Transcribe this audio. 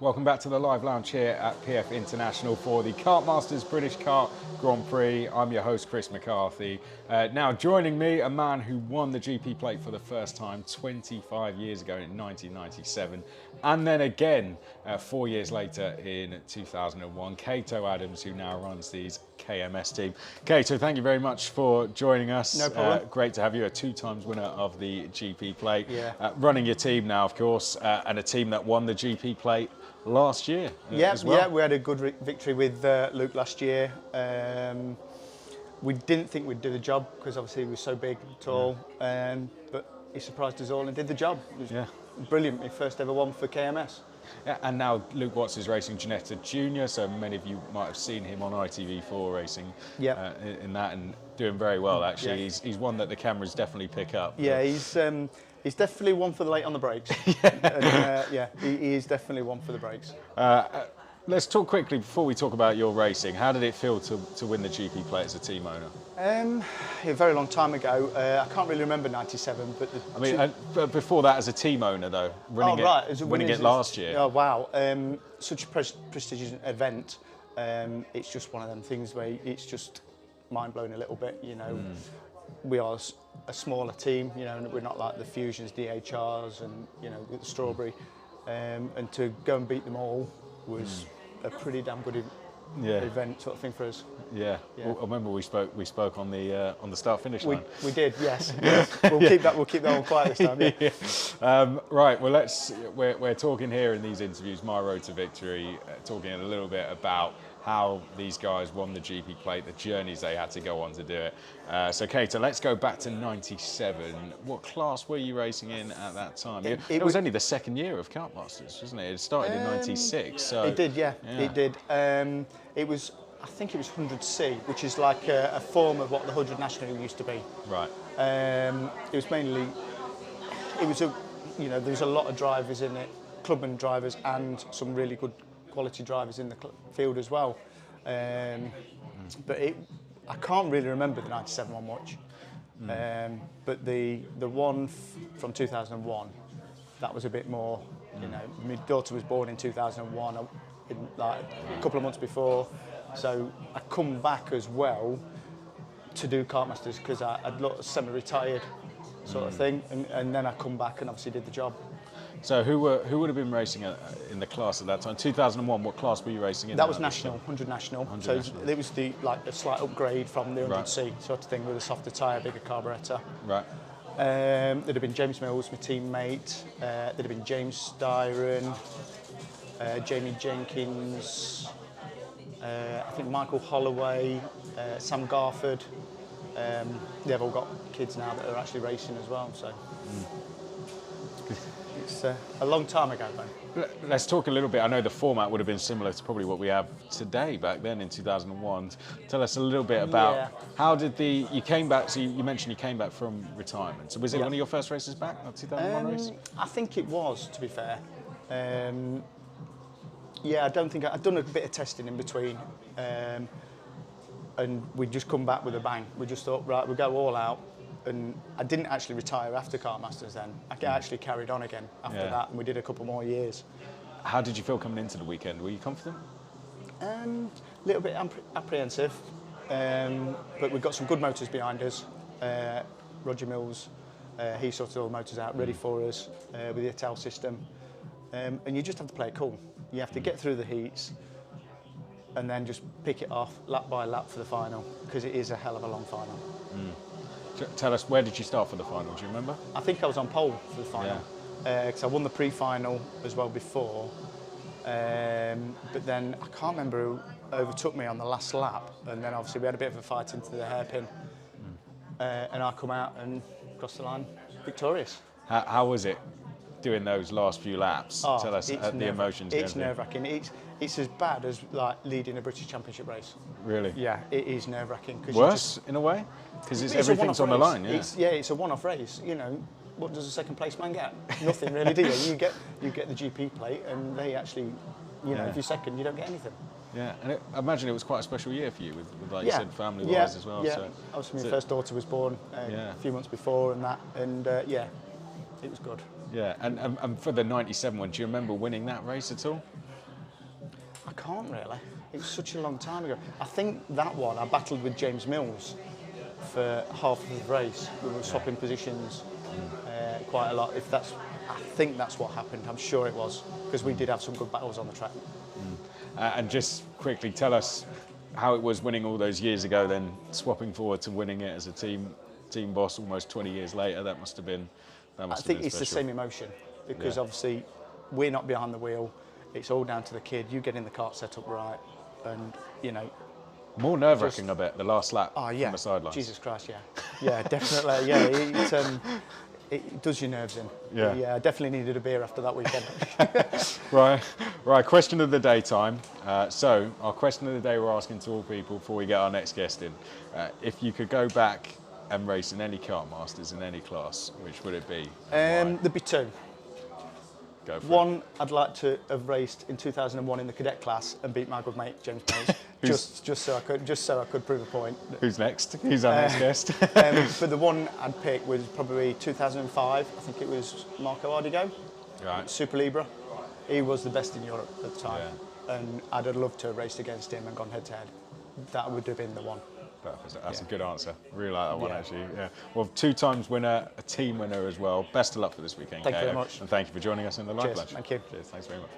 Welcome back to the live lounge here at PF International for the Kartmasters British Kart Grand Prix. I'm your host, Chris McCarthy. Now joining me, a man who won the GP plate for the first time 25 years ago in 1997, and then again 4 years later in 2001, Kato Adams, who now runs these KMS team. Kato, thank you very much for joining us. No problem. Great to have you, a two-times winner of the GP plate. Yeah. Running your team now, of course, and a team that won the GP plate last year as well. Yeah, we had a good victory with Luke last year. We didn't think we'd do the job because obviously he was so big and tall, but he surprised us all and did the job. It was brilliant. My first ever one for KMS. Yeah, and now Luke Watts is racing Ginetta Junior, so many of you might have seen him on ITV4 racing in that, and doing very well actually. Yeah. He's one that the cameras definitely pick up. Yeah, he's definitely one for the late on the brakes. He is definitely one for the brakes. Let's talk quickly before we talk about your racing. How did it feel to win the GP plate as a team owner? A very long time ago. I can't really remember '97, but before that, as a team owner though, winning it last year. Oh wow! Such a prestigious event. It's just one of them things where it's just mind blowing a little bit. You know, we are a smaller team. You know, we're not like the Fusions, DHRs, and you know with the Strawberry. And to go and beat them all was a pretty damn good event sort of thing for us. Yeah. Well, I remember we spoke on the start finish line. We did, yes. We'll keep that one quiet this time. Yeah. Right. Well, we're talking here in these interviews, my road to victory, talking a little bit about how these guys won the GP plate, the journeys they had to go on to do it. So, Kato, let's go back to '97. What class were you racing in at that time? It was only the second year of Kartmasters, wasn't it? It started in '96. So it did, yeah. It did. I think it was 100C, which is like a form of what the 100 National used to be. Right. It was mainly, there was a lot of drivers in it, clubman drivers, and some really good quality drivers in the field as well. But I can't really remember the '97 one much. But the one from 2001, that was a bit more. You know, my daughter was born in 2001, like a couple of months before. So I come back as well to do Kartmasters because I'd semi-retired sort of thing, and then I come back and obviously did the job. So who would have been racing in the class at that time? 2001. What class were you racing in? That was national, 100 national. It was a slight upgrade from the 100C sort of thing with a softer tyre, bigger carburettor. Right. There'd have been James Mills, my teammate. There'd have been James Styron, Jamie Jenkins. I think Michael Holloway, Sam Garford. They've all got kids now that are actually racing as well. So it's a long time ago, though. Let's talk a little bit. I know the format would have been similar to probably what we have today back then in 2001. Tell us a little bit about how did you came back. So you mentioned you came back from retirement. So was it one of your first races back, that 2001 race? I think it was, to be fair. I don't think I'd done a bit of testing in between, and we'd just come back with a bang. We just thought, right, we'll go all out. And I didn't actually retire after Kartmasters then. I actually carried on again after that, and we did a couple more years. How did you feel coming into the weekend? Were you confident? A little bit apprehensive, but we've got some good motors behind us. Roger Mills, he sorted all the motors out, ready for us with the Etel system. And you just have to play it cool. You have to get through the heats and then just pick it off lap by lap for the final, because it is a hell of a long final. Tell us, where did you start for the final? Do you remember? I think I was on pole for the final, because I won the pre-final as well before. But then I can't remember who overtook me on the last lap, and then obviously we had a bit of a fight into the hairpin, and I come out and cross the line victorious. How was it doing those last few laps? Tell us the emotions. It's nerve-wracking. It's as bad as like leading a British Championship race. Really? Yeah, it is nerve-wracking. Worse in a way, because everything's on the line. Yeah. It's a one-off race. You know, what does a second place man get? Nothing really, do you? You get the GP plate, and they actually, if you're second, you don't get anything. Yeah, and I imagine it was quite a special year for you, with like you said, family-wise as well. Yeah, so, obviously my first daughter was born a few months before, and it was good. Yeah, and for the '97 one, do you remember winning that race at all? I can't really. It was such a long time ago. I think that one, I battled with James Mills for half of the race. We were swapping positions quite a lot. I think that's what happened. I'm sure it was, because we did have some good battles on the track. And just quickly tell us how it was winning all those years ago, then swapping forward to winning it as a team boss almost 20 years later. That must have been. I think it's the same emotion, because obviously we're not behind the wheel. It's all down to the kid. You getting the cart set up right, and you know. More nerve-wracking, I bet, the last lap Oh yeah, from the sidelines. Jesus Christ, yeah, definitely, yeah. It does your nerves in. Yeah, I definitely needed a beer after that weekend. Right. Question of the day time. So our question of the day we're asking to all people before we get our next guest in. If you could go back and race in any Kartmasters in any class, which would it be? There'd be two. Go for One, I'd like to have raced in 2001 in the cadet class and beat my good mate James Mills, just so I could prove a point. Who's next? Who's our next guest? But the one I'd pick was probably 2005. I think it was Marco Ardigo, Right. Super Libra. He was the best in Europe at the time, and I'd have loved to have raced against him and gone head to head. That would have been the one. Perfect. That's a good answer. Really like that one, actually. Yeah. Well, 2 times winner, a team winner as well. Best of luck for this weekend, Thank you Kato. very much. And thank you for joining us in the live Cheers. lunch. Thank you. Cheers. Thanks very much.